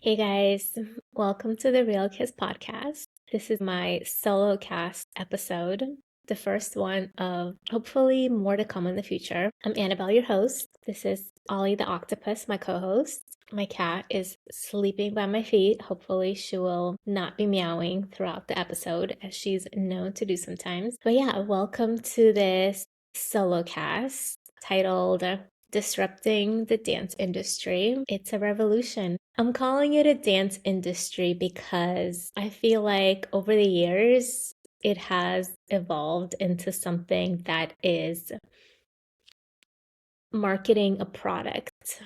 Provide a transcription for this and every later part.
Hey guys, welcome to the Real Kiss podcast. This is my solo cast episode, the first one of hopefully more to come in the future. I'm Annabelle, your host. This is Ollie the octopus, my co-host. My cat is sleeping by my feet. Hopefully she will not be meowing throughout the episode as she's known to do sometimes. But yeah, welcome to this solo cast titled Disrupting the Dance Industry. It's a revolution. I'm calling it a dance industry because I feel like over the years, it has evolved into something that is marketing a product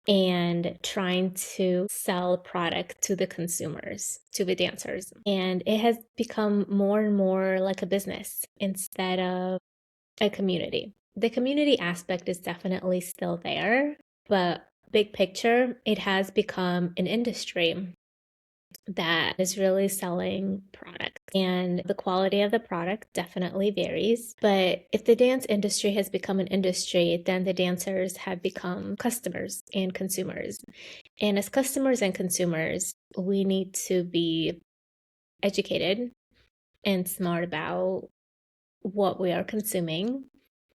and trying to sell product to the consumers, to the dancers. And it has become more and more like a business instead of a community. The community aspect is definitely still there, but big picture, it has become an industry that is really selling product, and the quality of the product definitely varies. But if the dance industry has become an industry, then the dancers have become customers and consumers. And as customers and consumers, we need to be educated and smart about what we are consuming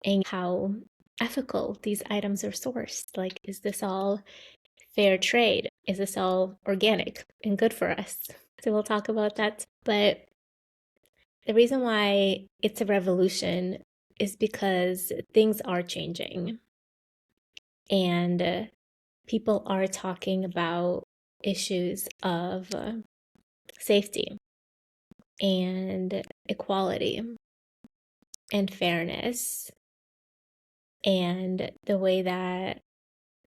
and how ethical these items are sourced. Like, is this all fair trade? Is this all organic and good for us? So we'll talk about that. But the reason why it's a revolution is because things are changing and people are talking about issues of safety and equality and fairness and the way that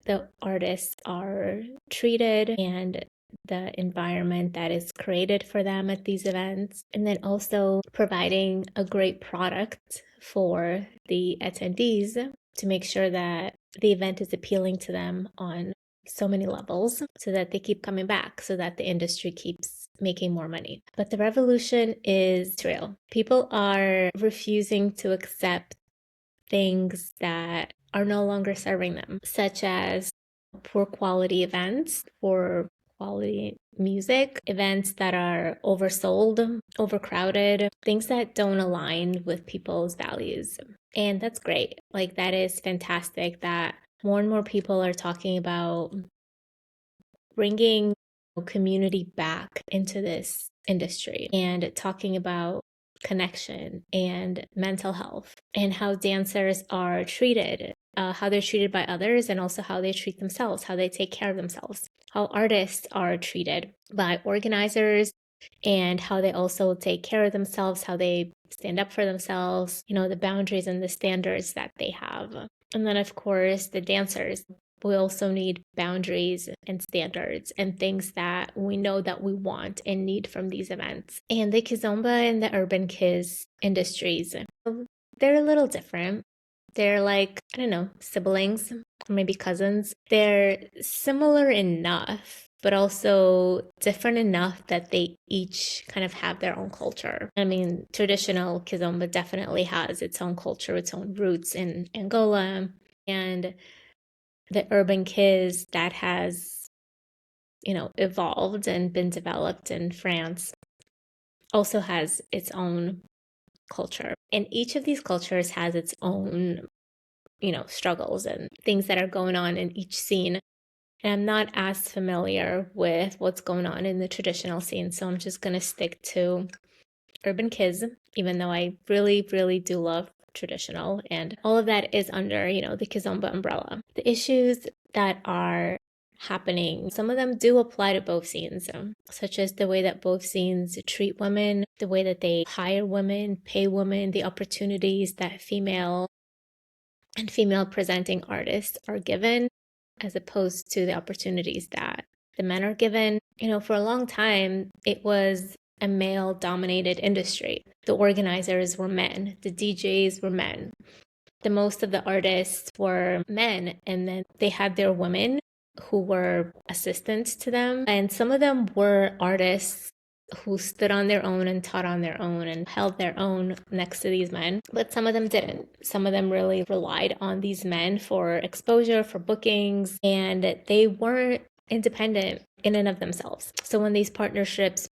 the artists are treated and the environment that is created for them at these events, and then also providing a great product for the attendees to make sure that the event is appealing to them on so many levels so that they keep coming back, so that the industry keeps making more money. But the revolution is real. People are refusing to accept things that are no longer serving them, such as poor quality events or quality music, events that are oversold, overcrowded, things that don't align with people's values. And that's great. Like, that is fantastic that more and more people are talking about bringing community back into this industry and talking about connection and mental health and how dancers are treated, how they're treated by others, and also how they treat themselves, how they take care of themselves, how artists are treated by organizers, and how they also take care of themselves, how they stand up for themselves, the boundaries and the standards that they have. And then, of course, the dancers. We also need boundaries and standards and things that we know that we want and need from these events. And the kizomba and the urban kiz industries, they're a little different. They're like, I don't know, siblings, or maybe cousins. They're similar enough, but also different enough that they each kind of have their own culture. I mean, traditional kizomba definitely has its own culture, its own roots in Angola. And the urban kiz that has, evolved and been developed in France also has its own culture. And each of these cultures has its own, struggles and things that are going on in each scene. And I'm not as familiar with what's going on in the traditional scene, so I'm just going to stick to urban kiz, even though I really, really do love traditional, and all of that is under, the kizomba umbrella. The issues that are happening, some of them do apply to both scenes, such as the way that both scenes treat women, the way that they hire women, pay women, the opportunities that female and female presenting artists are given, as opposed to the opportunities that the men are given. For a long time, it was a male dominated industry. The organizers were men, the DJs were men. The most of the artists were men, and then they had their women who were assistants to them. And some of them were artists who stood on their own and taught on their own and held their own next to these men. But some of them didn't. Some of them really relied on these men for exposure, for bookings, and they weren't independent in and of themselves. So when these partnerships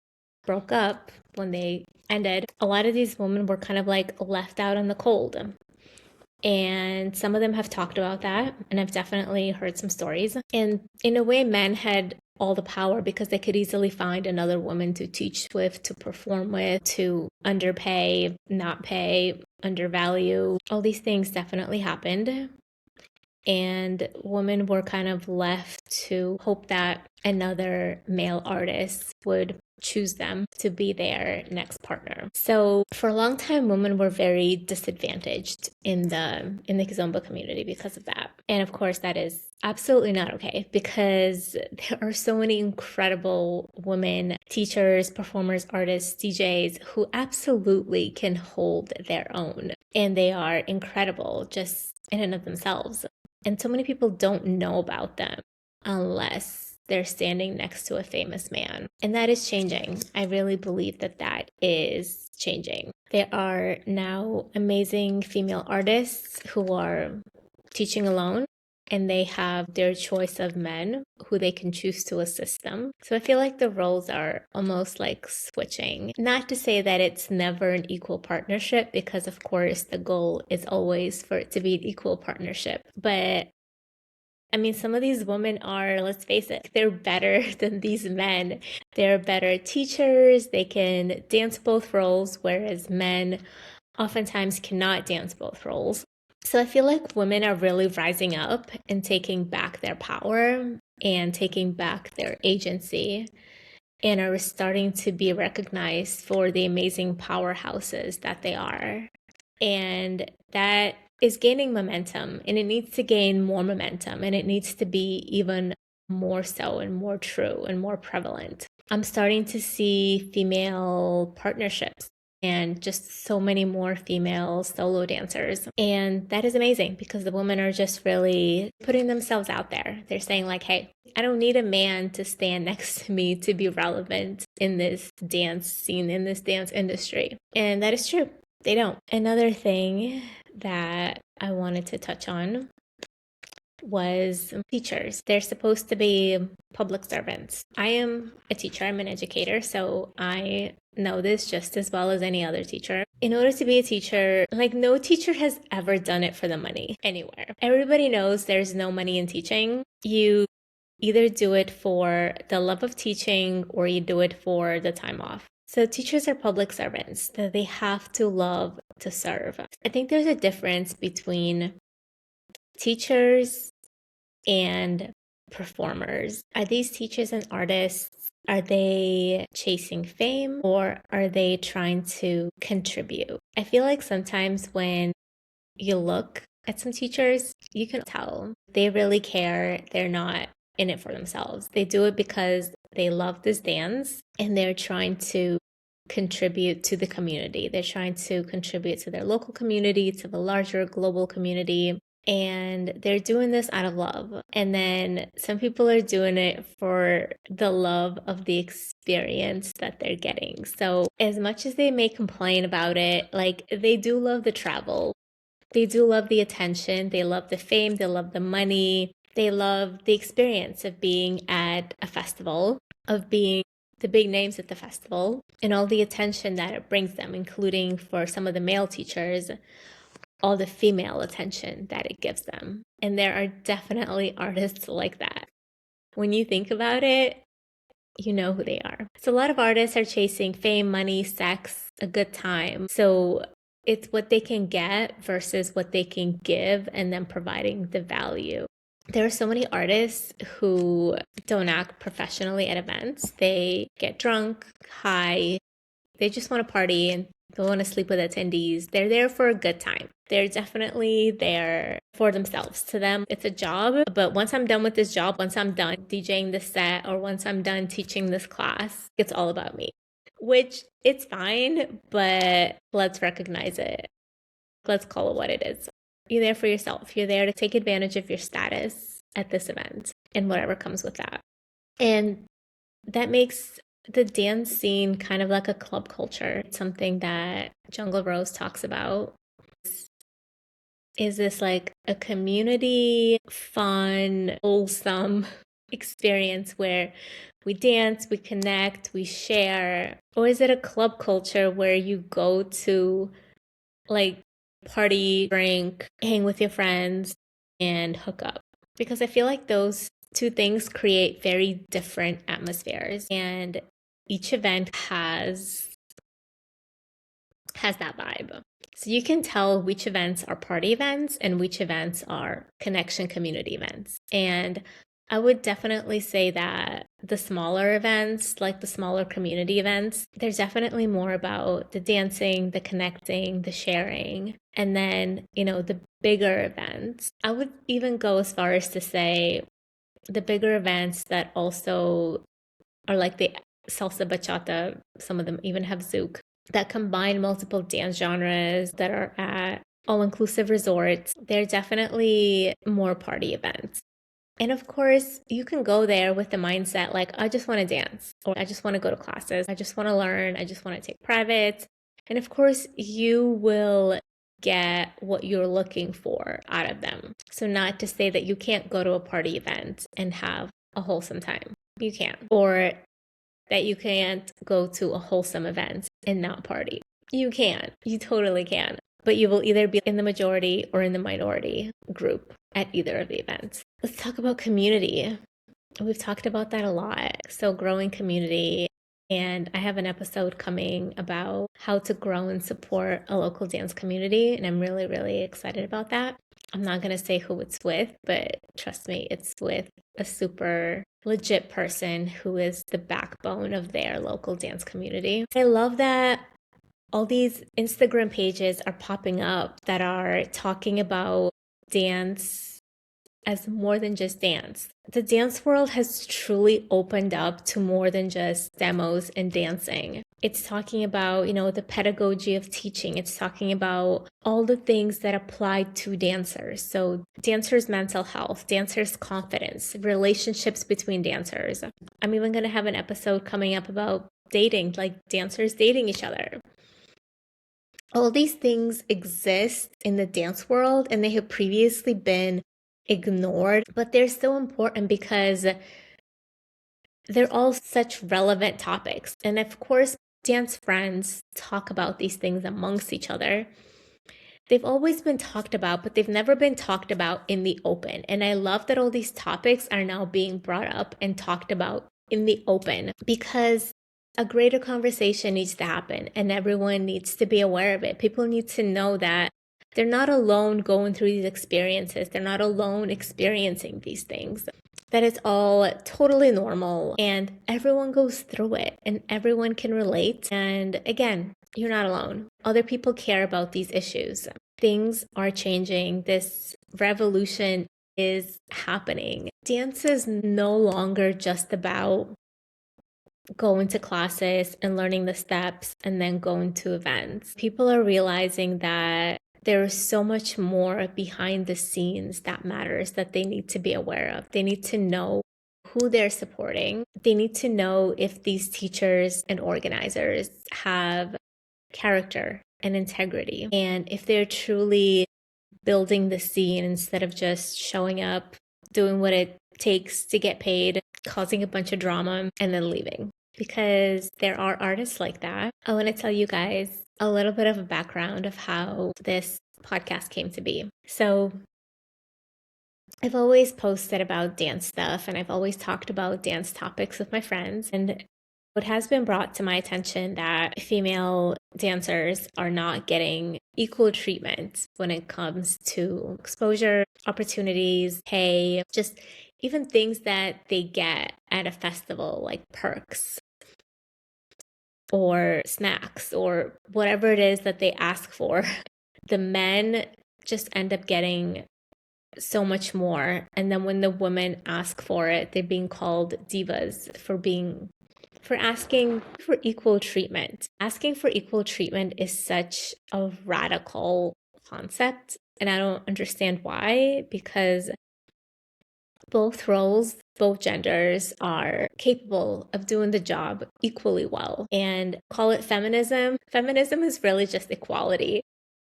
broke up, when they ended, a lot of these women were kind of like left out in the cold. And some of them have talked about that, and I've definitely heard some stories. And in a way, men had all the power because they could easily find another woman to teach with, to perform with, to underpay, not pay, undervalue. All these things definitely happened. And women were kind of left to hope that another male artist would choose them to be their next partner. So for a long time, women were very disadvantaged in the Kizomba community because of that. And of course, that is absolutely not okay, because there are so many incredible women teachers, performers, artists, DJs who absolutely can hold their own. And they are incredible just in and of themselves. And so many people don't know about them unless they're standing next to a famous man. And that is changing. I really believe that that is changing. There are now amazing female artists who are teaching alone, and they have their choice of men who they can choose to assist them. So I feel like the roles are almost like switching. Not to say that it's never an equal partnership, because of course the goal is always for it to be an equal partnership. But I mean, some of these women are, let's face it, they're better than these men. They're better teachers. They can dance both roles, whereas men oftentimes cannot dance both roles. So I feel like women are really rising up and taking back their power and taking back their agency, and are starting to be recognized for the amazing powerhouses that they are. And that is gaining momentum, and it needs to gain more momentum, and it needs to be even more so and more true and more prevalent. I'm starting to see female partnerships and just so many more female solo dancers. And that is amazing because the women are just really putting themselves out there. They're saying like, hey, I don't need a man to stand next to me to be relevant in this dance scene, in this dance industry. And that is true. They don't. Another thing that I wanted to touch on was teachers. They're supposed to be public servants. I am a teacher, I'm an educator, so I know this just as well as any other teacher. In order to be a teacher, like no teacher has ever done it for the money anywhere. Everybody knows there's no money in teaching. You either do it for the love of teaching or you do it for the time off. So teachers are public servants, that they have to love to serve. I think there's a difference between teachers and performers. Are these teachers and artists, are they chasing fame or are they trying to contribute? I feel like sometimes when you look at some teachers, you can tell they really care. They're not in it for themselves. They do it because they love this dance and they're trying to contribute to the community. They're trying to contribute to their local community, to the larger global community. And they're doing this out of love. And then some people are doing it for the love of the experience that they're getting. So as much as they may complain about it, like they do love the travel. They do love the attention. They love the fame. They love the money. They love the experience of being at a festival, of being the big names at the festival, and all the attention that it brings them, including for some of the male teachers, all the female attention that it gives them. And there are definitely artists like that. When you think about it, you know who they are. So a lot of artists are chasing fame, money, sex, a good time. So it's what they can get versus what they can give, and then providing the value. There are so many artists who don't act professionally at events. They get drunk, high, they just want to party and they want to sleep with attendees. They're there for a good time. They're definitely there for themselves. To them, it's a job. But once I'm done with this job, once I'm done DJing this set, or once I'm done teaching this class, it's all about me. Which, it's fine, but let's recognize it. Let's call it what it is. You're there for yourself. You're there to take advantage of your status at this event and whatever comes with that. And that makes the dance scene kind of like a club culture. It's something that Jungle Rose talks about. Is this like a community, fun, wholesome experience where we dance, we connect, we share? Or is it a club culture where you go to like party, drink, hang with your friends, and hook up? Because I feel like those two things create very different atmospheres, and each event has that vibe. So you can tell which events are party events and which events are connection community events. And I would definitely say that the smaller events, like the smaller community events, they're definitely more about the dancing, the connecting, the sharing. And then, the bigger events, I would even go as far as to say the bigger events that also are like the salsa bachata, some of them even have zouk, that combine multiple dance genres, that are at all-inclusive resorts. They're definitely more party events. And of course, you can go there with the mindset like, I just want to dance, or I just want to go to classes, I just want to learn, I just want to take privates. And of course, you will get what you're looking for out of them. So not to say that you can't go to a party event and have a wholesome time. You can. Or that you can't go to a wholesome event and not party. You can. You totally can. But you will either be in the majority or in the minority group at either of the events. Let's talk about community. We've talked about that a lot. So growing community. And I have an episode coming about how to grow and support a local dance community. And I'm really, really excited about that. I'm not going to say who it's with, but trust me, it's with a super legit person who is the backbone of their local dance community. I love that all these Instagram pages are popping up that are talking about dance as more than just dance. The dance world has truly opened up to more than just demos and dancing. It's talking about, the pedagogy of teaching. It's talking about all the things that apply to dancers. So dancers' mental health, dancers' confidence, relationships between dancers. I'm even going to have an episode coming up about dating, like dancers dating each other. All these things exist in the dance world, and they have previously been ignored, but they're so important because they're all such relevant topics. And of course, dance friends talk about these things amongst each other. They've always been talked about, but they've never been talked about in the open. And I love that all these topics are now being brought up and talked about in the open, because a greater conversation needs to happen and everyone needs to be aware of it. People need to know that they're not alone going through these experiences. They're not alone experiencing these things. That it's all totally normal and everyone goes through it and everyone can relate. And again, you're not alone. Other people care about these issues. Things are changing. This revolution is happening. Dance is no longer just about going to classes and learning the steps and then going to events. People are realizing that there is so much more behind the scenes that matters, that they need to be aware of. They need to know who they're supporting. They need to know if these teachers and organizers have character and integrity, and if they're truly building the scene instead of just showing up, doing what it takes to get paid, causing a bunch of drama, and then leaving. Because there are artists like that. I want to tell you guys a little bit of a background of how this podcast came to be. So I've always posted about dance stuff and I've always talked about dance topics with my friends. And it has been brought to my attention that female dancers are not getting equal treatment when it comes to exposure, opportunities, pay, just even things that they get at a festival, like perks or snacks or whatever it is that they ask for. The men just end up getting so much more. And then when the women ask for it, they're being called divas for asking for equal treatment. Asking for equal treatment is such a radical concept, and I don't understand why, because both roles, both genders are capable of doing the job equally well. And call it feminism. Feminism is really just equality.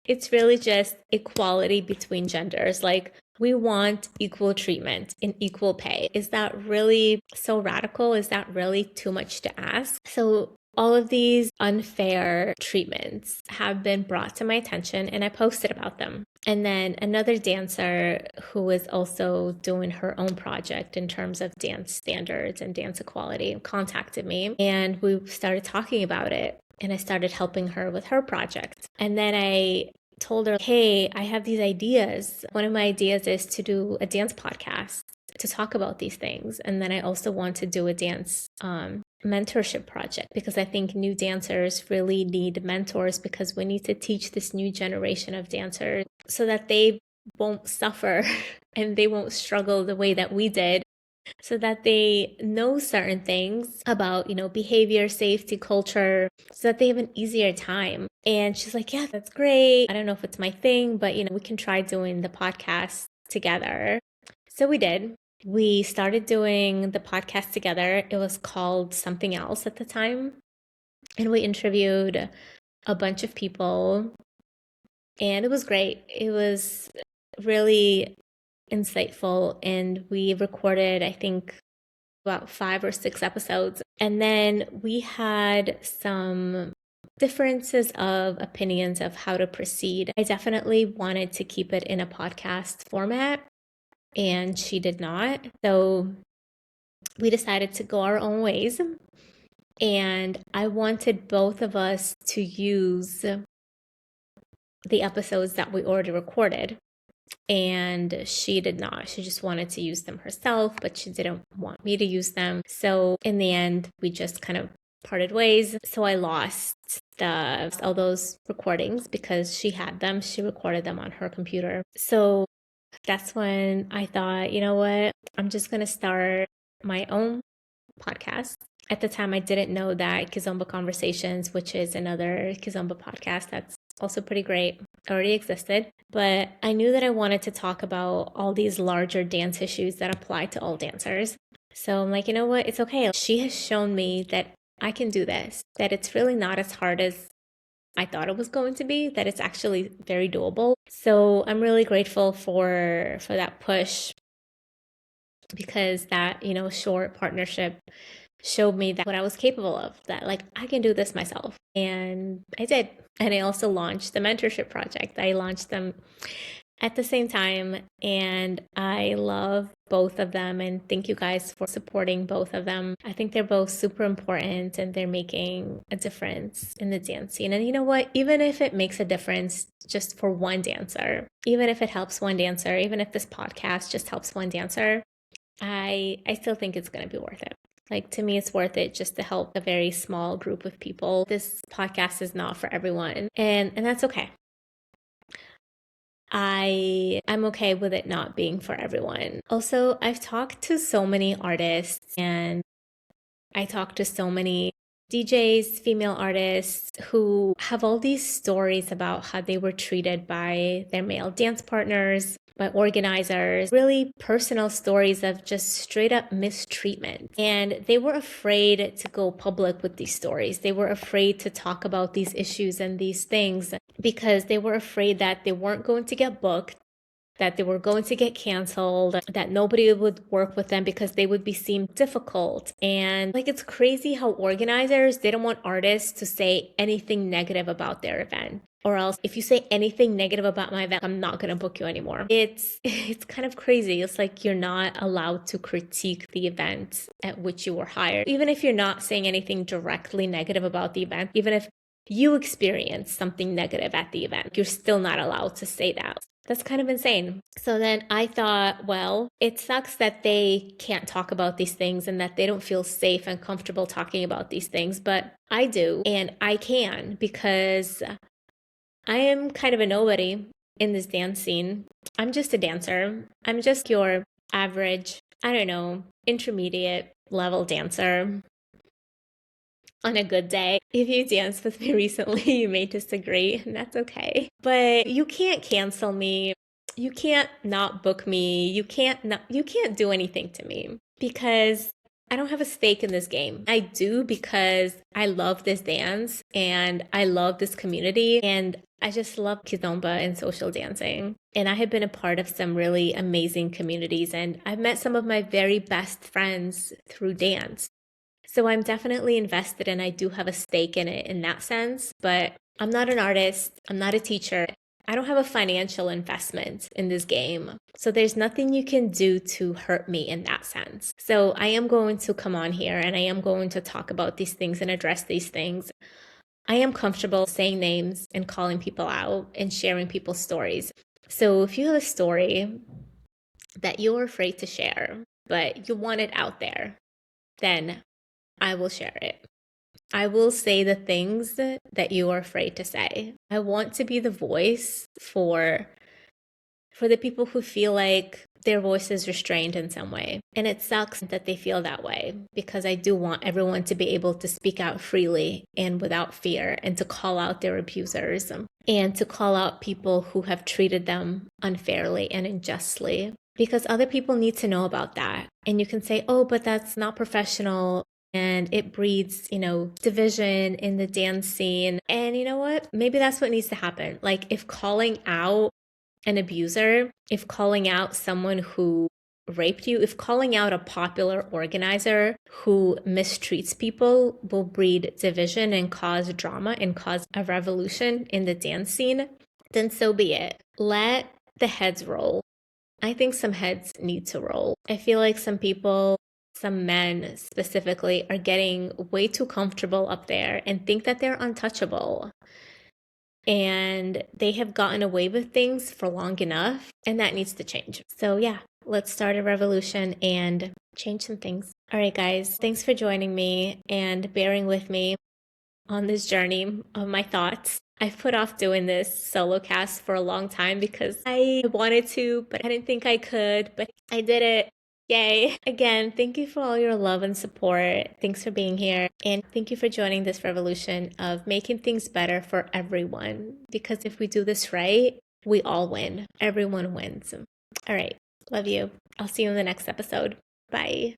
It's really just equality between genders. Like, we want equal treatment and equal pay. Is that really so radical? Is that really too much to ask? So all of these unfair treatments have been brought to my attention, and I posted about them. And then another dancer who was also doing her own project in terms of dance standards and dance equality contacted me, and we started talking about it. And I started helping her with her project. And then I told her, hey, I have these ideas. One of my ideas is to do a dance podcast to talk about these things. And then I also want to do a dance mentorship project, because I think new dancers really need mentors, because we need to teach this new generation of dancers so that they won't suffer and they won't struggle the way that we did, so that they know certain things about, behavior, safety, culture, so that they have an easier time. And she's like, yeah, that's great. I don't know if it's my thing, but, we can try doing the podcast together. So we did. We started doing the podcast together. It was called something else at the time. And we interviewed a bunch of people. And it was great. It was really insightful. And we recorded, I think, about 5 or 6 episodes. And then we had some differences of opinions of how to proceed. I definitely wanted to keep it in a podcast format, and she did not. So we decided to go our own ways. And I wanted both of us to use the episodes that we already recorded. And she did not. She just wanted to use them herself, but she didn't want me to use them. So in the end, we just kind of parted ways. So I lost all those recordings because she had them. She recorded them on her computer. So that's when I thought, you know what? I'm just going to start my own podcast. At the time, I didn't know that Kizomba Conversations, which is another Kizomba podcast that's also pretty great, already existed. But I knew that I wanted to talk about all these larger dance issues that apply to all dancers. So I'm like, you know what? It's okay. She has shown me that I can do this, that it's really not as hard as I thought it was going to be, that it's actually very doable. So I'm really grateful for that push, because that, short partnership showed me that what I was capable of, that like I can do this myself. And I did. And I also launched the mentorship project. I launched them at the same time, and I love both of them, and thank you guys for supporting both of them. I think they're both super important, and they're making a difference in the dance scene. And you know what? Even if it makes a difference just for one dancer, even if it helps one dancer, even if this podcast just helps one dancer, I still think it's going to be worth it. Like, to me, it's worth it just to help a very small group of people. This podcast is not for everyone, and that's okay. I'm okay with it not being for everyone. Also, I've talked to so many artists, and I talked to so many DJs, female artists, who have all these stories about how they were treated by their male dance partners, by organizers, really personal stories of just straight up mistreatment. And they were afraid to go public with these stories. They were afraid to talk about these issues and these things because they were afraid that they weren't going to get booked, that they were going to get canceled, that nobody would work with them because they would be seen difficult. And like, it's crazy how organizers, they don't want artists to say anything negative about their event. Or else, if you say anything negative about my event, I'm not going to book you anymore. It's kind of crazy. It's like you're not allowed to critique the event at which you were hired. Even if you're not saying anything directly negative about the event, even if you experience something negative at the event, you're still not allowed to say that. That's kind of insane. So then I thought, well, it sucks that they can't talk about these things and that they don't feel safe and comfortable talking about these things, but I do, and I can, because I am kind of a nobody in this dance scene. I'm just a dancer. I'm just your average, I don't know, intermediate level dancer on a good day. If you danced with me recently, you may disagree, and that's okay. But you can't cancel me. You can't not book me. You can't do anything to me, because I don't have a stake in this game. I do because I love this dance and I love this community, and I just love kizomba and social dancing. And I have been a part of some really amazing communities, and I've met some of my very best friends through dance. So I'm definitely invested and I do have a stake in it in that sense, but I'm not an artist, I'm not a teacher. I don't have a financial investment in this game. So there's nothing you can do to hurt me in that sense. So I am going to come on here and I am going to talk about these things and address these things. I am comfortable saying names and calling people out and sharing people's stories. So if you have a story that you're afraid to share, but you want it out there, then I will share it. I will say the things that you are afraid to say. I want to be the voice for the people who feel like their voice is restrained in some way. And it sucks that they feel that way because I do want everyone to be able to speak out freely and without fear and to call out their abusers and to call out people who have treated them unfairly and unjustly because other people need to know about that. And you can say, oh, but that's not professional. And it breeds, division in the dance scene. And you know what? Maybe that's what needs to happen. Like if calling out an abuser, if calling out someone who raped you, if calling out a popular organizer who mistreats people will breed division and cause drama and cause a revolution in the dance scene, then so be it. Let the heads roll. I think some heads need to roll. I feel like some people, some men specifically, are getting way too comfortable up there and think that they're untouchable. And they have gotten away with things for long enough, and that needs to change. So yeah, let's start a revolution and change some things. All right, guys, thanks for joining me and bearing with me on this journey of my thoughts. I've put off doing this solo cast for a long time because I wanted to, but I didn't think I could, but I did it. Yay. Again, thank you for all your love and support. Thanks for being here. And thank you for joining this revolution of making things better for everyone. Because if we do this right, we all win. Everyone wins. All right. Love you. I'll see you in the next episode. Bye.